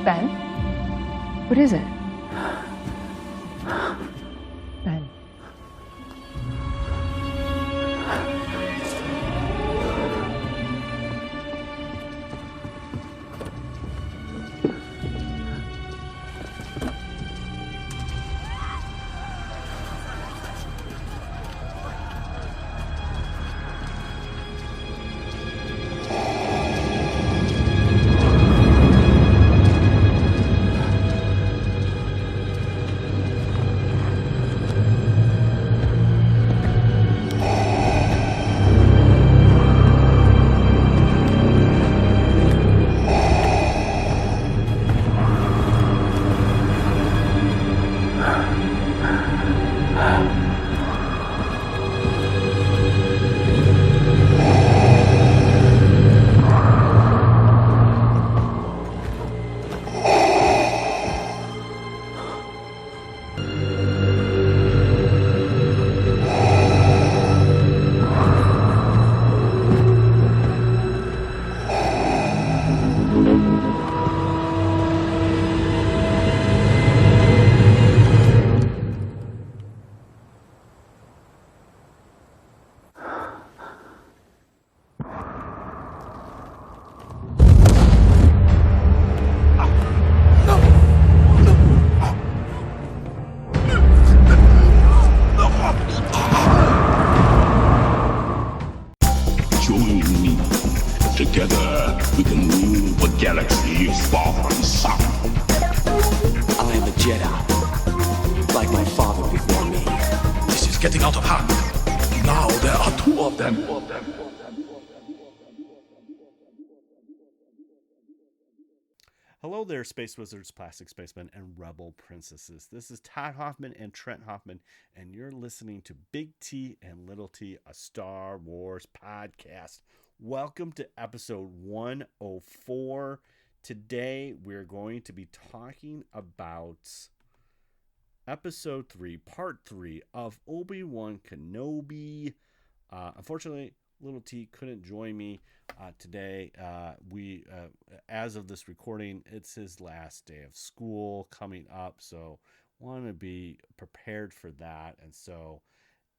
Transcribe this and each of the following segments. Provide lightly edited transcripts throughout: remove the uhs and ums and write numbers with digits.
Ben? What is it? Ben. Together, we can rule the galaxy far from the sun. I am a Jedi, like my father before me. This is getting out of hand. Now there are two of them. Hello there, Space Wizards, Plastic Spacemen, and Rebel Princesses. This is Todd Hoffman and Trent Hoffman, and you're listening to Big T and Little T, a Star Wars podcast. Welcome to episode 104. Today, we're going to be talking about episode 3, part 3 of Obi-Wan Kenobi. Unfortunately, Little T couldn't join me today. As of this recording, it's his last day of school coming up, so want to be prepared for that. And so,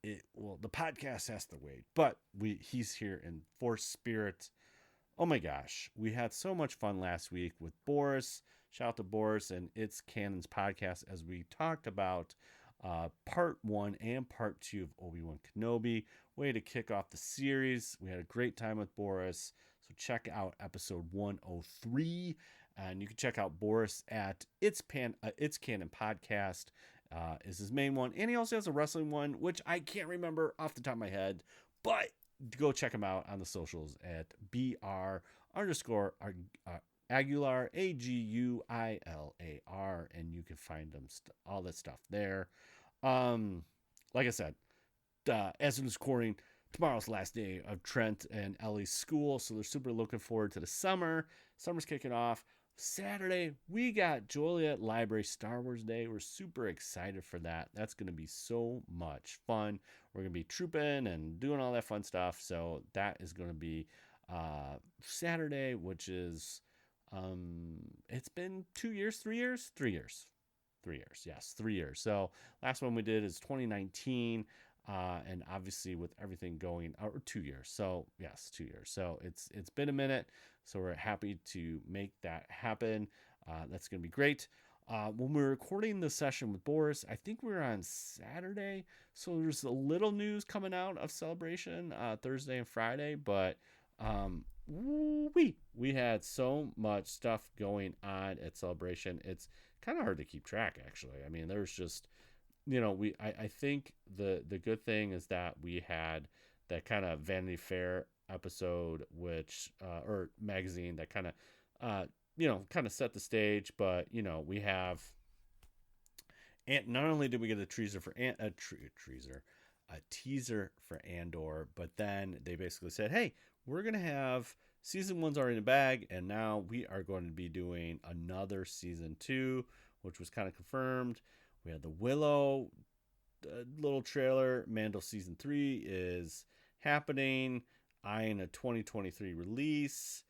the podcast has to wait, but he's here in force spirit. Oh my gosh, we had so much fun last week with Boris. Shout out to Boris and It's Canon's podcast as we talked about part 1 and part 2 of Obi-Wan Kenobi. Way to kick off the series. We had a great time with Boris. So check out episode 103. And you can check out Boris at It's Canon Podcast is his main one. And he also has a wrestling one, which I can't remember off the top of my head. But go check him out on the socials at BR_Aguilar, Aguilar, and you can find them all that stuff there. Like I said, as of this recording, tomorrow's the last day of Trent and Ellie's school, so they're super looking forward to the summer. Summer's kicking off. Saturday, we got Joliet Library Star Wars Day. We're super excited for that. That's going to be so much fun. We're going to be trooping and doing all that fun stuff. So that is going to be Saturday, which is, it's been 2 years, 3 years? 3 years. 3 years, yes, 3 years. So last one we did is 2019. And obviously with everything going, or 2 years. So yes, 2 years. So it's been a minute. So we're happy to make that happen. That's going to be great. When we're recording the session with Boris, I think we're on Saturday. So there's a little news coming out of Celebration Thursday and Friday. But we had so much stuff going on at Celebration. It's kind of hard to keep track, actually. I mean, there's just, I think the good thing is that we had that kind of Vanity Fair episode, which or magazine that kind of set the stage, but we have, and not only did we get a teaser for Andor, but then they basically said, hey, we're gonna have season 1's already in the bag, and now we are going to be doing another season 2, which was kind of confirmed. We had the Willow little trailer. Mando season 3 is happening, eyeing a 2023 release.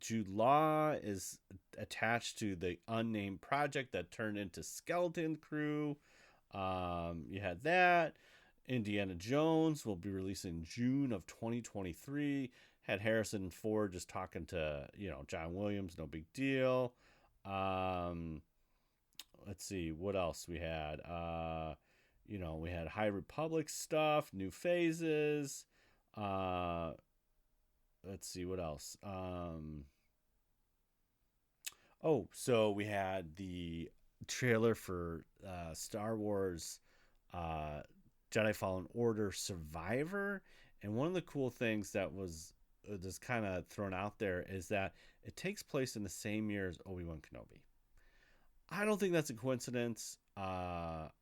Jude Law is attached to the unnamed project that turned into Skeleton Crew. You had that. Indiana Jones will be released in June of 2023. Had Harrison Ford just talking to, John Williams, no big deal. Let's see what else we had. We had High Republic stuff, new phases. Let's see what else. So we had the trailer for Star Wars Jedi Fallen Order Survivor, and one of the cool things that was just kind of thrown out there is that it takes place in the same year as Obi-Wan Kenobi. I don't think that's a coincidence. The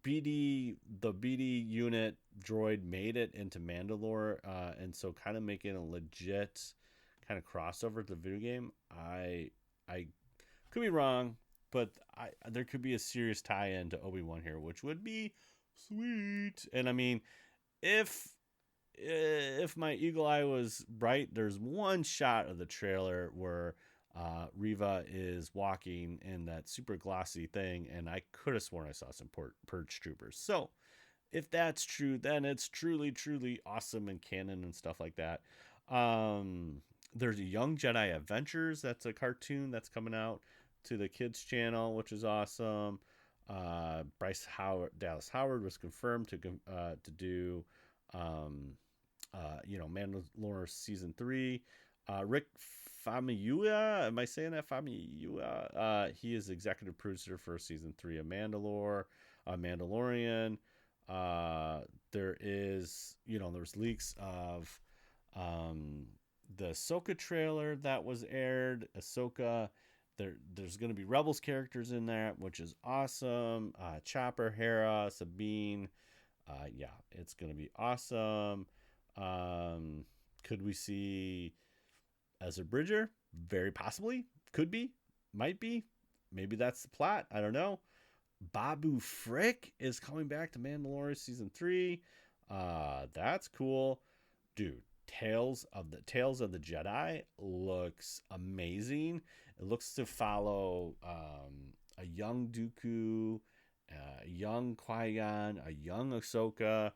BD unit droid made it into Mandalore, and so kind of making a legit kind of crossover to the video game. I could be wrong, but there could be a serious tie-in to Obi-Wan here, which would be sweet. And I mean, if my eagle eye was right, there's one shot of the trailer where Reva is walking in that super glossy thing, and I could have sworn I saw some purge troopers. So if that's true, then it's truly, truly awesome and canon and stuff like that. There's a Young Jedi Adventures. That's a cartoon that's coming out to the kids channel, which is awesome. Dallas Howard was confirmed to do Mandalore season 3. Rick Famuyiwa, am I saying that? Famuyiwa, he is executive producer for season 3 of Mandalorian. There is, there's leaks of the Ahsoka trailer that was aired. Ahsoka, there's going to be Rebels characters in there, which is awesome. Chopper, Hera, Sabine. It's going to be awesome. Could we see Ezra Bridger? Very possibly. Could be. Might be. Maybe that's the plot. I don't know. Babu Frick is coming back to Mandalorian season 3. That's cool. Dude, Tales of the Jedi looks amazing. It looks to follow a young Dooku, a young Qui-Gon, a young Ahsoka.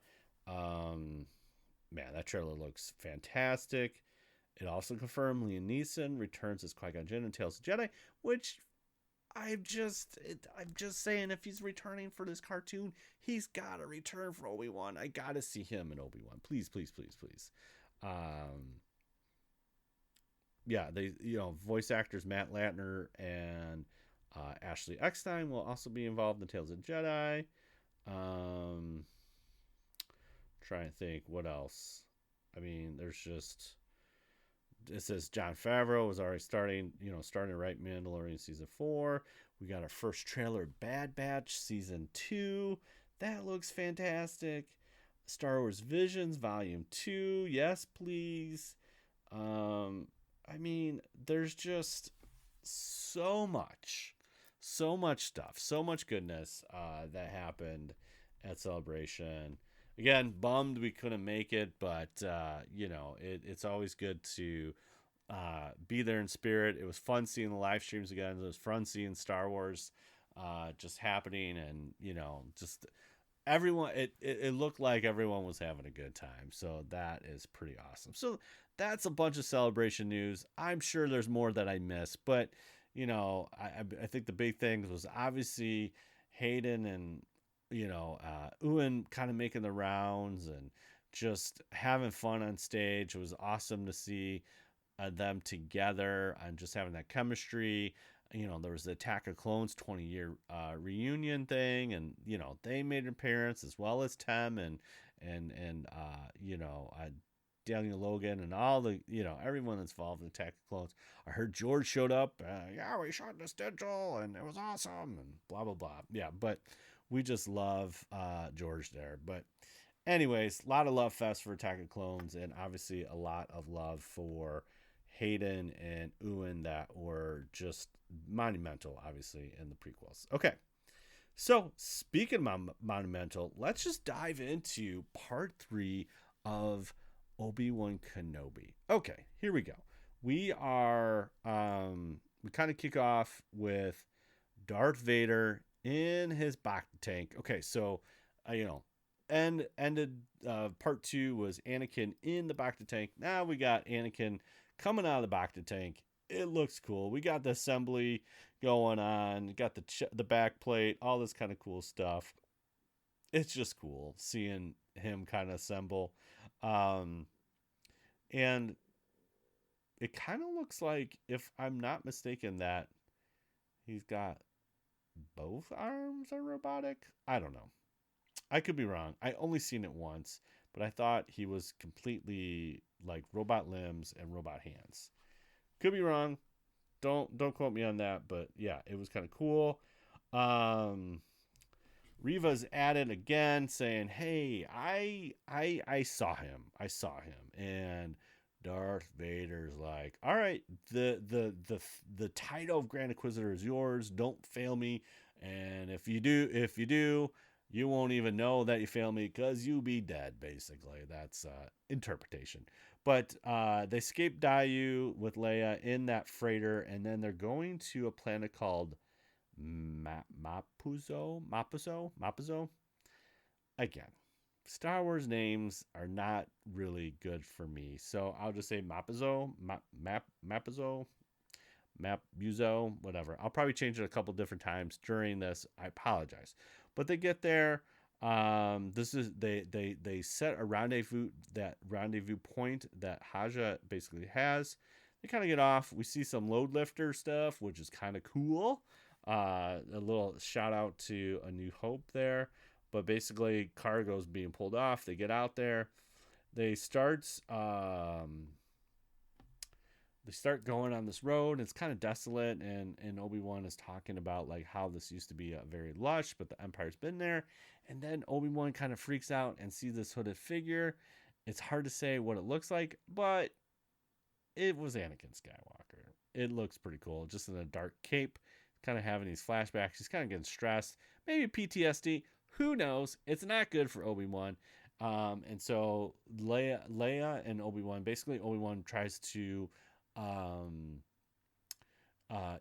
Man, that trailer looks fantastic. It also confirmed Liam Neeson returns as Qui-Gon Jinn in Tales of the Jedi, which I'm just saying, if he's returning for this cartoon, he's got to return for Obi-Wan. I got to see him in Obi-Wan. Please, please, please, please. They, voice actors Matt Latner and Ashley Eckstein will also be involved in Tales of the Jedi. Trying to think what else. I mean, there's just, it says Jon Favreau is already starting to write Mandalorian season 4. We got our first trailer of Bad Batch season 2. That looks fantastic. Star Wars Visions Volume 2. Yes, please. I mean, there's just so much stuff, so much goodness that happened at Celebration. Again, bummed we couldn't make it, but it's always good to be there in spirit. It was fun seeing the live streams again. It was fun seeing Star Wars just happening, and just everyone. It looked like everyone was having a good time, so that is pretty awesome. So that's a bunch of Celebration news. I'm sure there's more that I missed, but I think the big thing was obviously Hayden and Ewan kind of making the rounds and just having fun on stage. It was awesome to see them together and just having that chemistry. There was the Attack of Clones 20-year reunion thing, and they made an appearance, as well as Tem and Daniel Logan and all the everyone that's involved in Attack of Clones. I heard George showed up. We shot the schedule and it was awesome and blah blah blah. Yeah, but we just love George there. But anyways, a lot of love fest for Attack of Clones, and obviously a lot of love for Hayden and Ewan that were just monumental, obviously, in the prequels. Okay, so speaking of monumental, let's just dive into part 3 of Obi-Wan Kenobi. Okay, here we go. we are we kind of kick off with Darth Vader in his Bacta tank. Okay, so ended part 2 was Anakin in the Bacta tank. Now we got Anakin coming out of the Bacta tank. It looks cool. We got the assembly going on, got the back plate, all this kind of cool stuff. It's just cool seeing him kind of assemble. And it kind of looks like, if I'm not mistaken, that he's got both arms are robotic. I don't know. I could be wrong. I only seen it once, but I thought he was completely like robot limbs and robot hands. Could be wrong. Don't quote me on that, but yeah, it was kind of cool. Reva's at it again, saying, "Hey, I saw him. I saw him." And Darth Vader's like, "All right, the title of Grand Inquisitor is yours. Don't fail me. And if you do, you won't even know that you failed me because you be dead." Basically, that's interpretation. But they escape Dayu with Leia in that freighter, and then they're going to a planet called Mapuzo. Again, Star Wars names are not really good for me, so I'll just say Mapuzo, Mapuzo, whatever. I'll probably change it a couple different times during this. I apologize, but they get there. This is they set a rendezvous point that Haja basically has. They kind of get off. We see some load lifter stuff, which is kind of cool. A little shout out to A New Hope there. But basically, cargo's being pulled off. They get out there. They start going on this road. It's kind of desolate, and Obi-Wan is talking about like how this used to be very lush, but the Empire's been there. And then Obi-Wan kind of freaks out and sees this hooded figure. It's hard to say what it looks like, but it was Anakin Skywalker. It looks pretty cool, just in a dark cape, kind of having these flashbacks. He's kind of getting stressed, maybe PTSD. Who knows? It's not good for Obi-Wan. And so Leia and Obi-Wan, basically Obi-Wan tries to,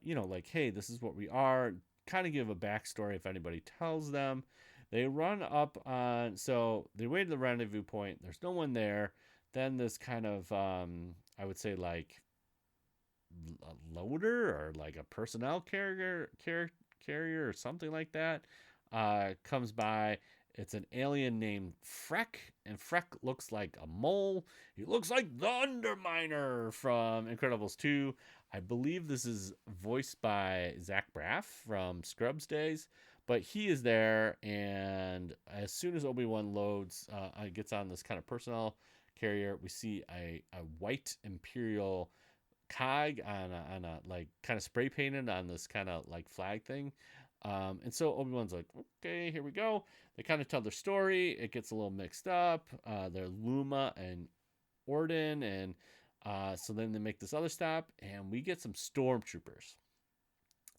like, hey, this is what we are. Kind of give a backstory if anybody tells them. They run up on, so they wait at the rendezvous point. There's no one there. Then this kind of, I would say like a loader or like a personnel carrier or something like that, comes by. It's an alien named Freck, and Freck looks like a mole. He looks like the Underminer from Incredibles 2. I believe this is voiced by Zach Braff from Scrubs days, but he is there, and as soon as Obi-Wan gets on this kind of personnel carrier, we see a white Imperial cog on a like kind of spray painted on this kind of like flag thing. And so Obi-Wan's like, okay, here we go. They kind of tell their story. It gets a little mixed up. They're Luma and Orden, and so then they make this other stop, and we get some stormtroopers.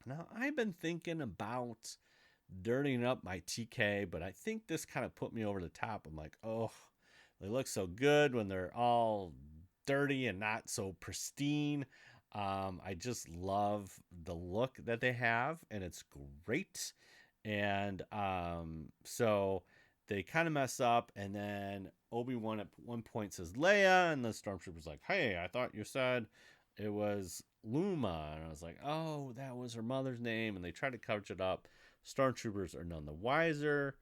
Now, I've been thinking about dirtying up my TK, but I think this kind of put me over the top. I'm like, oh, they look so good when they're all dirty and not so pristine. I just love the look that they have, and it's great. And so they kind of mess up, and then Obi-Wan at one point says Leia, and the stormtrooper's like, hey, I thought you said it was Luma. And I was like, oh, that was her mother's name. And they try to cover it up. Stormtroopers are none the wiser.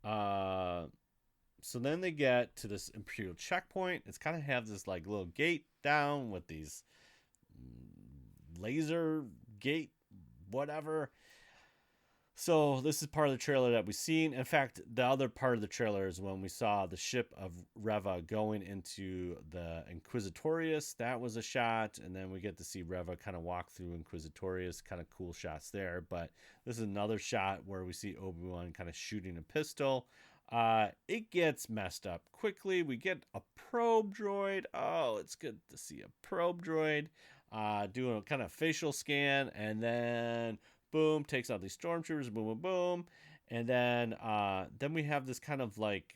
So then they get to this Imperial checkpoint. It's kind of have this like little gate down with these laser gate, whatever. So this is part of the trailer that we've seen. In fact, the other part of the trailer is when we saw the ship of Reva going into the Inquisitorius. That was a shot, and then we get to see Reva kind of walk through Inquisitorius. Kind of cool shots there. But this is another shot where we see Obi-Wan kind of shooting a pistol. It gets messed up quickly. We get a probe droid. Oh, it's good to see a probe droid doing a kind of facial scan, and then boom, takes out these stormtroopers, boom, boom, boom. And then we have this kind of like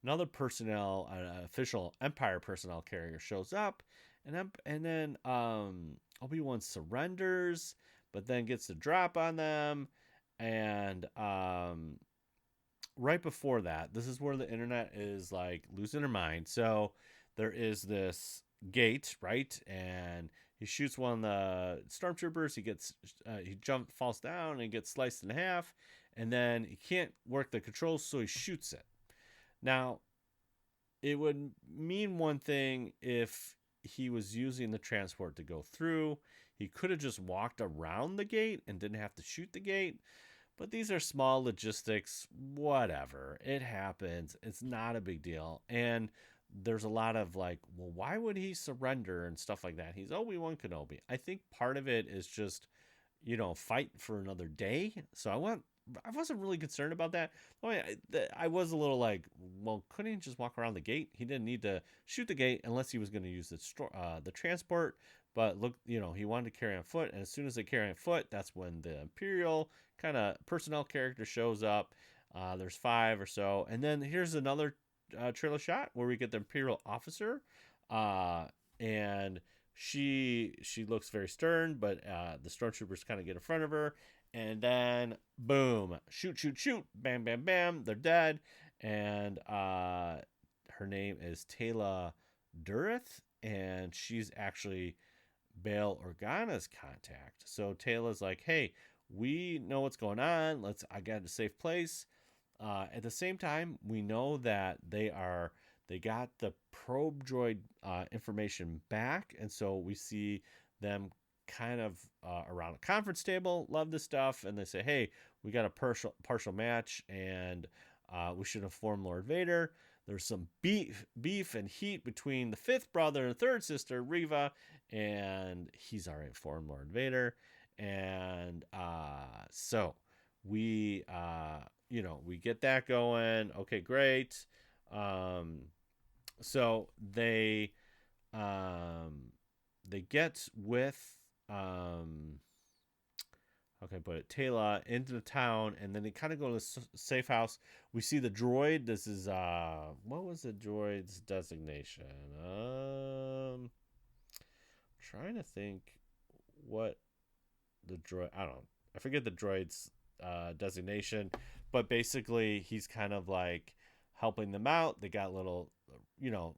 another personnel, an official Empire personnel carrier shows up, And then Obi-Wan surrenders, but then gets the drop on them. And right before that, this is where the internet is like losing their mind. So there is this gate, right? And he shoots one of the stormtroopers. He falls down and gets sliced in half. And then he can't work the controls, so he shoots it. Now, it would mean one thing if he was using the transport to go through. He could have just walked around the gate and didn't have to shoot the gate. But these are small logistics, whatever. It happens. It's not a big deal. And there's a lot of like, well, why would he surrender and stuff like that? He's Obi-Wan Kenobi. I think part of it is just, fight for another day. So I wasn't really concerned about that. I was a little like, well, couldn't he just walk around the gate? He didn't need to shoot the gate unless he was going to use the transport. But look, he wanted to carry on foot. And as soon as they carry on foot, that's when the Imperial kind of personnel character shows up. There's 5 or so. And then here's another trailer shot where we get the Imperial officer. And she looks very stern, but the stormtroopers kind of get in front of her. And then, boom, shoot, bam, bam, bam, they're dead. And her name is Tayla Durith, and she's actually Bail Organa's contact. So Tayla's like, hey, we know what's going on. I got a safe place. At the same time, we know that they got the probe droid information back, and so we see them kind of around a conference table, love this stuff, and they say, hey, we got a partial match, and we should inform Lord Vader. There's some beef and heat between the 5th brother and 3rd sister, Reva, and he's already informed Lord Vader. And so we get that going. Okay, great. So they get with Tayla into the town, and then they kind of go to the safe house. We see the droid. This is what was the droid's designation? Trying to think what the droid. I forget the droid's designation, but basically he's kind of like helping them out. They got little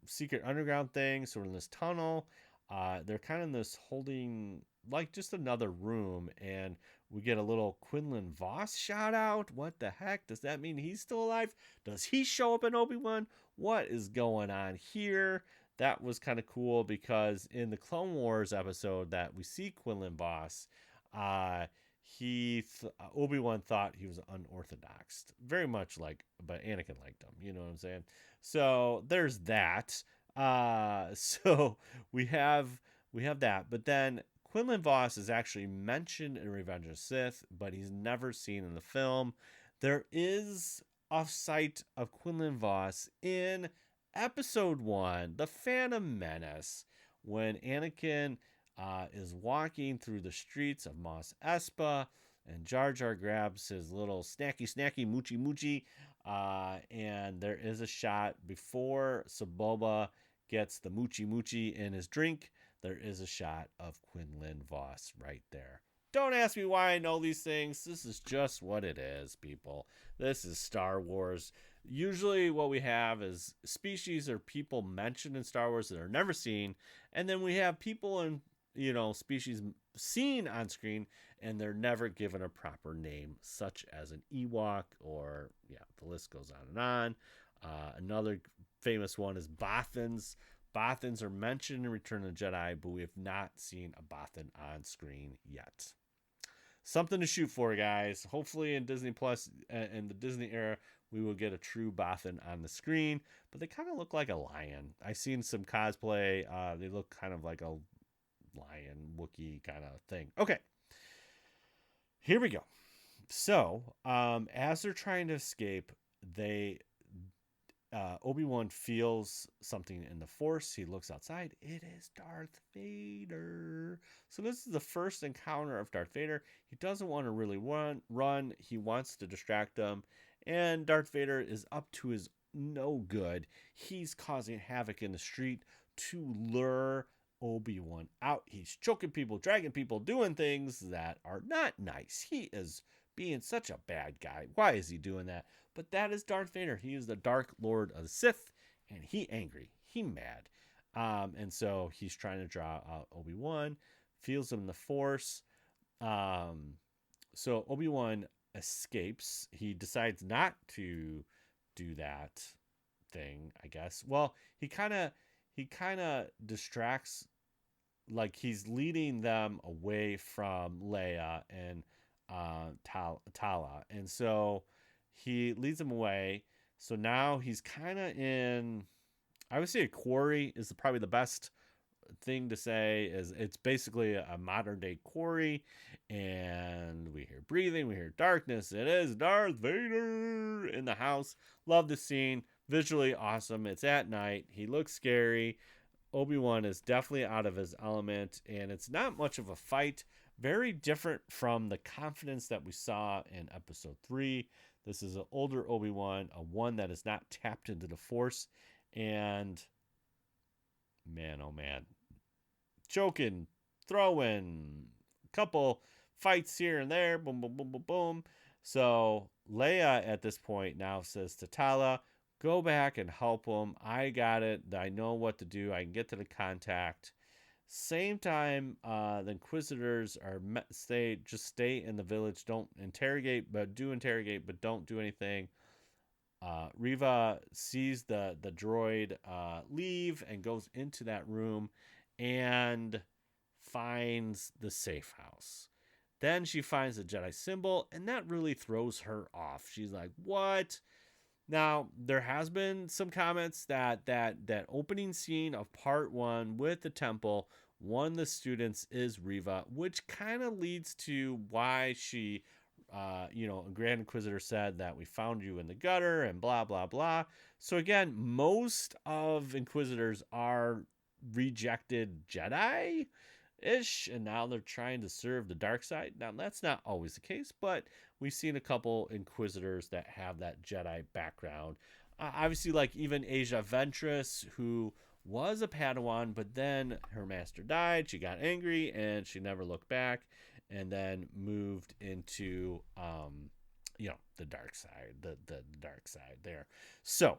secret underground things. So we're in this tunnel. They're kind of in this holding, like, just another room, and we get a little Quinlan Vos shout out. What the heck? Does that mean he's still alive? Does he show up in Obi-Wan? What is going on here? That was kind of cool, because in the Clone Wars episode that we see Quinlan Vos, Obi-Wan thought he was unorthodox, very much like, but Anakin liked him. You know what I'm saying? So there's that. So we have that, but then Quinlan Vos is actually mentioned in Revenge of the Sith, but he's never seen in the film. There is a sight of Quinlan Vos in Episode 1, The Phantom Menace, when Anakin is walking through the streets of Mos Espa, and Jar Jar grabs his little snacky moochie, and there is a shot before Sebulba gets the moochie in his drink. There is a shot of Quinlan Vos right there. Don't ask me why I know these things. This is just what it is, people. This is Star Wars. Usually what we have is species or people mentioned in Star Wars that are never seen, and then we have people and species seen on screen, and they're never given a proper name, such as an Ewok, or the list goes on and on. Another famous one is Bothans. Bothans are mentioned in Return of the Jedi, but we have not seen a Bothan on screen yet. Something to shoot for, guys. Hopefully in Disney Plus and the Disney era, we will get a true Bothan on the screen, but they kind of look like a lion. I've seen some cosplay. They look kind of like a lion, Wookiee kind of thing. Okay, here we go. So, as they're trying to escape, Obi-Wan feels something in the Force. He looks outside. It is Darth Vader. So this is the first encounter of Darth Vader. He doesn't want to really run. He wants to distract them. And Darth Vader is up to his no good. He's causing havoc in the street to lure Obi-Wan out. He's choking people, dragging people, doing things that are not nice. He is being such a bad guy. Why is he doing that? But that is Darth Vader. He is the Dark Lord of the Sith, and he angry. He mad. And so he's trying to draw out Obi-Wan, feels him in the Force. So Obi-Wan escapes. He decides not to do that thing, I guess. Well, he kind of distracts, like he's leading them away from Leia and Tala, and so he leads them away. So now he's kind of in, I would say a quarry is probably the best thing to say. Is it's basically a modern day quarry, and we hear breathing, we hear darkness. It is Darth Vader in the house. Love the scene, visually awesome. It's at night, he looks scary. Obi-Wan is definitely out of his element, and it's not much of a fight. Very different from the confidence that we saw in episode 3. This is an older Obi-Wan, a one that is not tapped into the Force. And man, oh man, choking, throwing, couple fights here and there, boom, boom, boom, boom, boom. So Leia at this point now says to Tala, go back and help him. I got it. I know what to do. I can get to the contact. Same time, the Inquisitors are stay in the village. Don't interrogate, but don't do anything. Reva sees the droid leave and goes into that room and finds the safe house. Then she finds the Jedi symbol, and that really throws her off. She's like, what? Now, there has been some comments that opening scene of part 1 with the temple, one of the students is Reva, which kind of leads to why she, Grand Inquisitor said that we found you in the gutter and blah, blah, blah. So again, most of Inquisitors are rejected Jedi-ish, and now they're trying to serve the dark side. Now, that's not always the case, but we've seen a couple Inquisitors that have that Jedi background. Obviously, like even Asia Ventress, who was a Padawan, but then her master died. She got angry and she never looked back, and then moved into, the dark side, the dark side there. So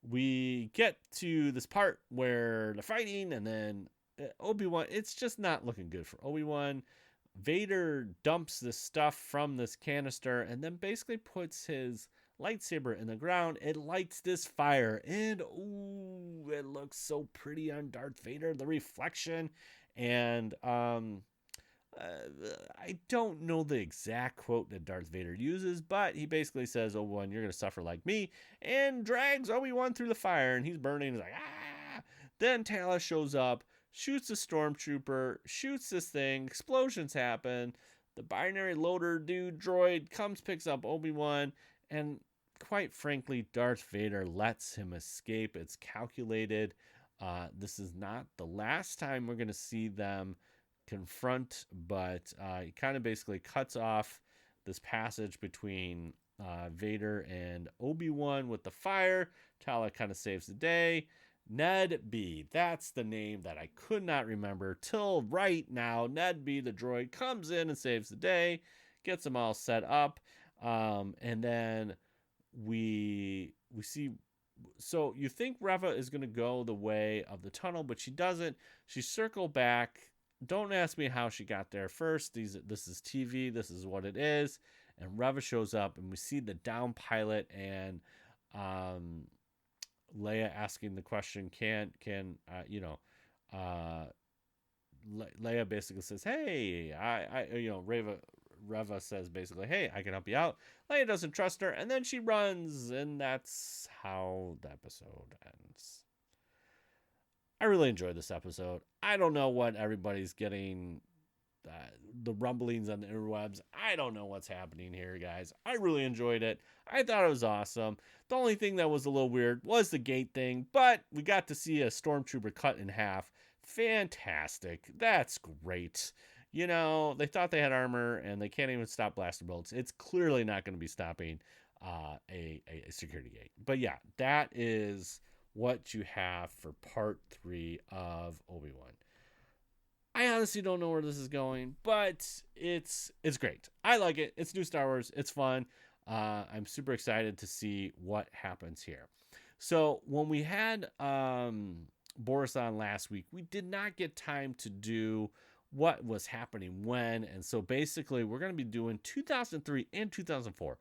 we get to this part where they're fighting, and then Obi-Wan, it's just not looking good for Obi-Wan. Vader dumps this stuff from this canister and then basically puts his lightsaber in the ground. It lights this fire, and ooh, it looks so pretty on Darth Vader, the reflection. And I don't know the exact quote that Darth Vader uses, but he basically says, Obi-Wan, you're going to suffer like me, and drags Obi-Wan through the fire, and he's burning. He's like, ah! Then Tala shows up, shoots a stormtrooper, shoots this thing, explosions happen. The binary loader dude droid comes, picks up Obi-Wan, and quite frankly, Darth Vader lets him escape. It's calculated. This is not the last time we're going to see them confront, but he kind of basically cuts off this passage between Vader and Obi-Wan with the fire. Tala kind of saves the day. Ned B, that's the name that I could not remember till right now. Ned B, the droid, comes in and saves the day, gets them all set up, and then we see. So you think Reva is going to go the way of the tunnel, but she doesn't. She circled back. Don't ask me how she got there first. This is TV. This is what it is. And Reva shows up, and we see the down pilot and Leia asking the question, Leia basically says, hey, Reva says basically, hey, I can help you out. Leia doesn't trust her, and then she runs, and that's how the episode ends. I really enjoyed this episode. I don't know what everybody's getting, the rumblings on the interwebs. I don't know what's happening here, guys. I really enjoyed it. I thought it was awesome. The only thing that was a little weird was the gate thing, but we got to see a stormtrooper cut in half. Fantastic. That's great. They thought they had armor, and they can't even stop blaster bolts. It's clearly not going to be stopping a security gate. But yeah, that is what you have for part 3 of Obi-Wan. I honestly don't know where this is going, but it's great. I like it. It's new Star Wars. It's fun. I'm super excited to see what happens here. So when we had Boris on last week, we did not get time to do what was happening when, and so basically we're going to be doing 2003 and 2004.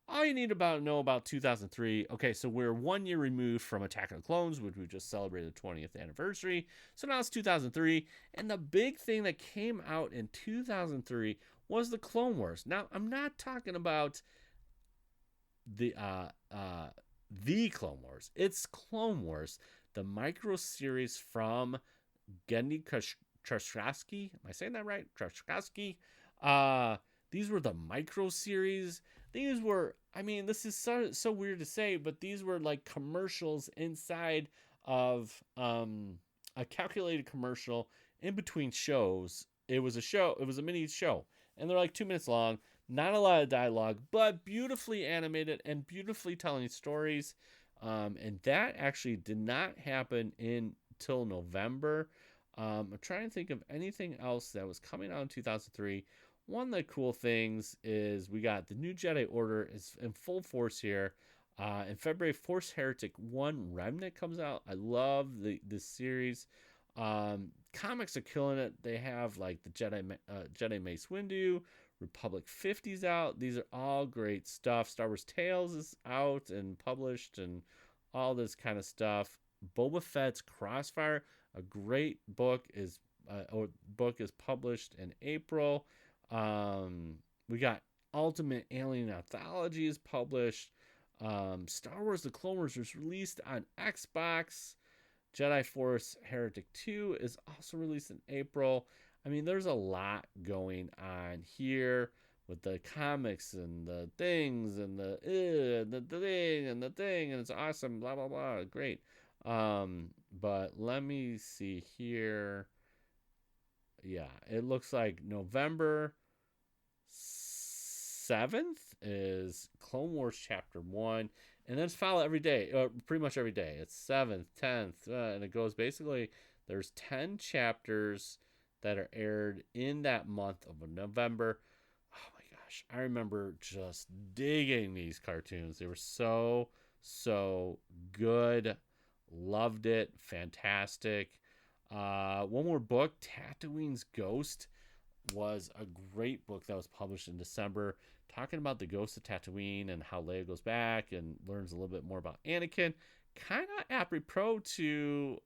All you need to know about 2003. Okay, so we're 1 year removed from Attack of the Clones, which we just celebrated the 20th anniversary. So now it's 2003, and the big thing that came out in 2003 was the Clone Wars. Now, I'm not talking about the Clone Wars. It's Clone Wars, the micro series from Genndy Tartakovsky. Am I saying that right? Tartakovsky. These were the micro series. These were, I mean, this is so weird to say, but these were like commercials inside of a calculated commercial in between shows. It was a mini show, and they're like 2 minutes long. Not a lot of dialogue, but beautifully animated and beautifully telling stories. And that actually did not happen until November. I'm trying to think of anything else that was coming out in 2003. One of the cool things is we got the new Jedi Order is in full force here. In February, Force Heretic 1 Remnant comes out. I love this series. Comics are killing it. They have like the Jedi Mace Windu, Republic 50's out. These are all great stuff. Star Wars Tales is out and published and all this kind of stuff. Boba Fett's Crossfire, a great book, is published in April. We got Ultimate Alien Anthology is published. Star Wars The Clone Wars was released on Xbox. Jedi Force Heretic 2 is also released in April. I mean, there's a lot going on here with the comics and the things and the thing and the thing, and it's awesome, blah, blah, blah. Great. But let me see here. Yeah, it looks like November 7th is Clone Wars Chapter 1. And then it's followed every day, pretty much every day. It's 7th, 10th, and it goes basically, there's 10 chapters that are aired in that month of November. Oh my gosh, I remember just digging these cartoons. They were so good. Loved it. Fantastic. One more book, Tatooine's Ghost, was a great book that was published in December, talking about the ghost of Tatooine and how Leia goes back and learns a little bit more about Anakin. Kind of apropos to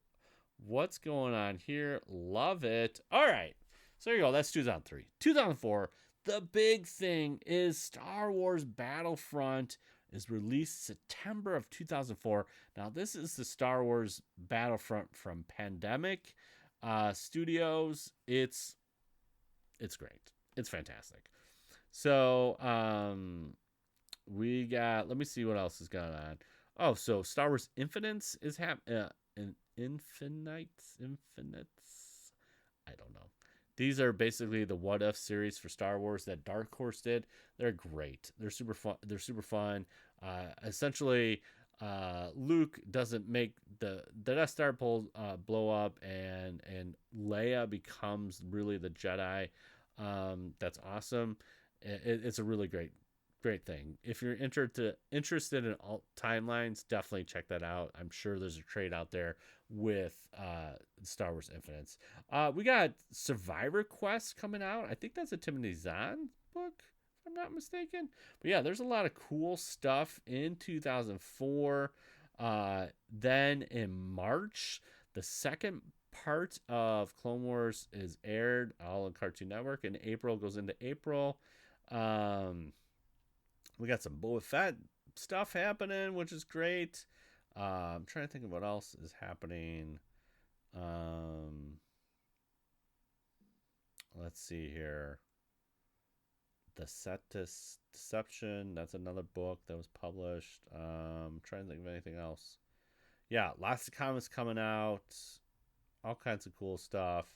what's going on here. Love it. All right. So there you go. That's 2003. 2004, the big thing is Star Wars Battlefront is released September of 2004. Now, this is the Star Wars Battlefront from Pandemic Studios. It's great. It's fantastic. So, we got, let me see what else is going on. Oh, so Star Wars Infinites is Infinites. I don't know. These are basically the What If series for Star Wars that Dark Horse did. They're great. They're super fun. Essentially, Luke doesn't make the Death Star blow up, and Leia becomes really the Jedi. That's awesome. It's a really great thing. If you're interested in alt timelines, definitely check that out. I'm sure there's a trade out there with Star Wars Infinites. We got Survivor Quest coming out. I think that's a Timothy Zahn book, if I'm not mistaken. But yeah, there's a lot of cool stuff in 2004. Then in March, the second part of Clone Wars is aired all on Cartoon Network, and April goes into April. We got some Boba Fett stuff happening, which is great. I'm trying to think of what else is happening. Let's see here. The Cetus Deception, that's another book that was published. I'm trying to think of anything else. Yeah, lots of comics coming out. All kinds of cool stuff.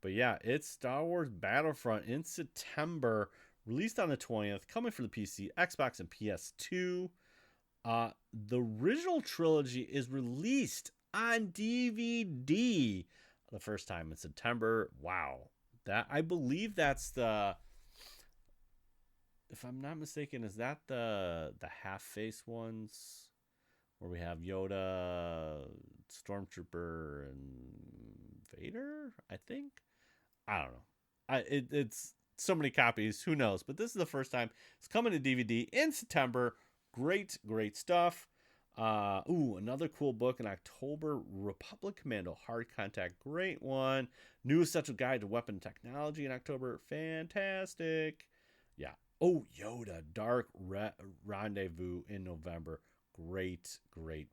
But yeah, it's Star Wars Battlefront in September, released on the 20th, coming for the PC, Xbox, and PS2. The original trilogy is released on DVD the first time in September. Wow. That, I believe that's the, if I'm not mistaken, is that the half face ones where we have Yoda, Stormtrooper, and Vader? I think. I don't know. It's so many copies. Who knows? But this is the first time it's coming to DVD in September. Great stuff. Another cool book in October, Republic Commando Hard Contact. Great one. New Essential Guide to Weapon Technology in October. Fantastic. Yeah. Oh, Yoda Dark Rendezvous in November. Great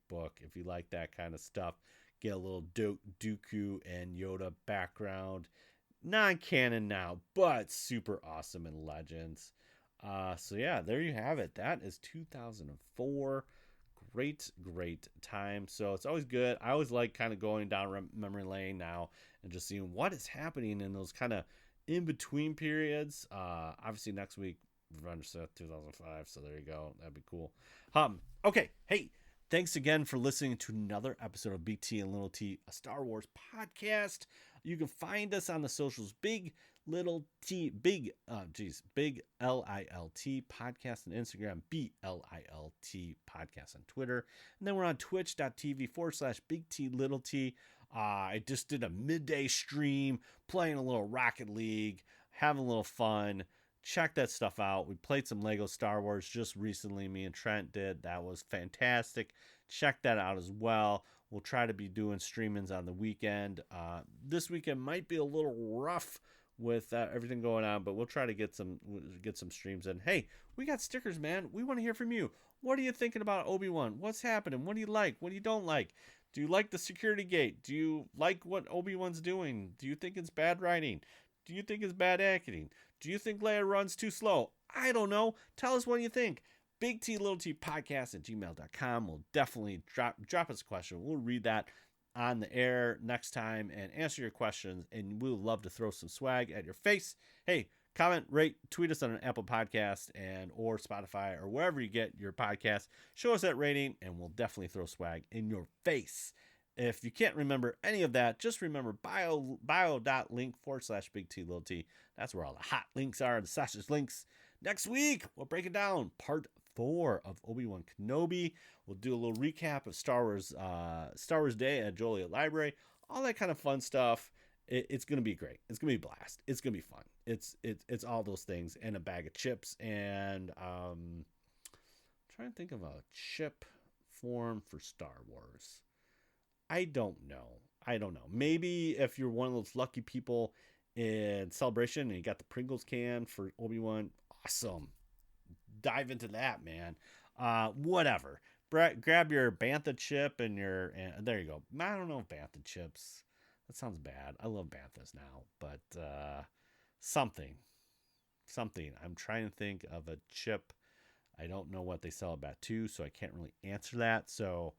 book. If you like that kind of stuff, get a little Dooku and Yoda background. Non-canon now, but super awesome in Legends. So yeah, there you have it. That is 2004. Great time. So it's always good. I always like kind of going down memory lane now and just seeing what is happening in those kind of in-between periods. Obviously next week, Revenge of Sith 2005. So there you go. That'd be cool. Okay. Hey, thanks again for listening to another episode of Big T and Little T, a Star Wars podcast. You can find us on the socials, Big Lilt podcast on Instagram, BLILT podcast on Twitter. And then we're on twitch.tv/Big T Little T. I just did a midday stream playing a little Rocket League, having a little fun. Check that stuff out. We played some Lego Star Wars just recently. Me and Trent did. That was fantastic. Check that out as well. We'll try to be doing streamings on the weekend. This weekend might be a little rough with everything going on, but we'll try to get some streams in. Hey, we got stickers, man. We want to hear from you. What are you thinking about Obi-Wan? What's happening? What do you like? What do you don't like? Do you like the security gate? Do you like what Obi-Wan's doing? Do you think it's bad writing? Do you think it's bad acting? Do you think Leia runs too slow? I don't know. Tell us what you think. Big T Little T podcast at gmail.com. We'll definitely drop us a question. We'll read that on the air next time and answer your questions, and we'll love to throw some swag at your face. Hey, comment, rate, tweet us on an Apple Podcast and or Spotify or wherever you get your podcast. Show us that rating, and we'll definitely throw swag in your face. If you can't remember any of that, just remember bio.link/Big T Little T. That's where all the hot links are, the sausage links. Next week, we'll break it down. Part 4 of Obi-Wan Kenobi. We'll do a little recap of Star Wars Day at Joliet Library. All that kind of fun stuff. It's going to be great. It's going to be a blast. It's going to be fun. It's all those things and a bag of chips. And I'm trying to think of a chip form for Star Wars. I don't know. Maybe if you're one of those lucky people in Celebration and you got the Pringles can for Obi-Wan, awesome. Dive into that, man. Whatever. Grab your Bantha chip and there you go. I don't know if Bantha chips. That sounds bad. I love Banthas now, but something. I'm trying to think of a chip. I don't know what they sell at Batu, so I can't really answer that. So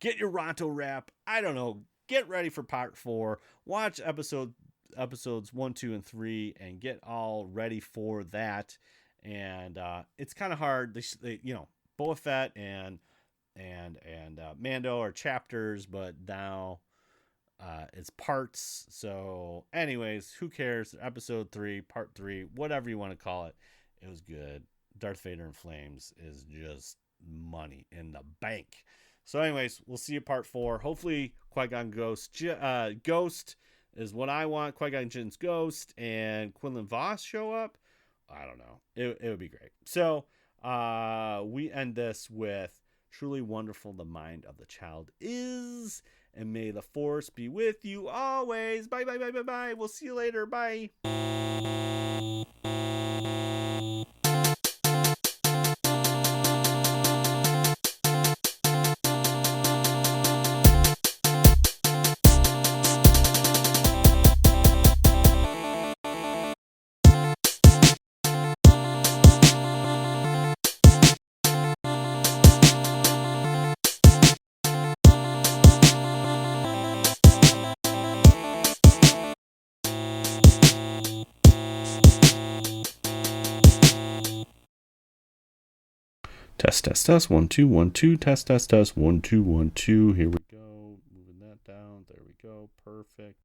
get your Ronto wrap. I don't know. Get ready for part 4. Watch episodes 1, 2, and 3, and get all ready for that. And it's kind of hard. They Boba Fett and Mando are chapters, but now it's parts. So, anyways, who cares? Episode 3, part 3, whatever you want to call it. It was good. Darth Vader in flames is just money in the bank. So anyways, we'll see you part 4. Hopefully Qui-Gon Ghost is what I want. Qui-Gon Jinn's Ghost and Quinlan Voss show up. I don't know. It would be great. So we end this with truly wonderful the mind of the child is, and may the force be with you always. Bye. We'll see you later. Bye. Test, test, test. 1, 2, 1, 2. Test, test, test. 1, 2, 1, 2. Here we go. Moving that down. There we go. Perfect.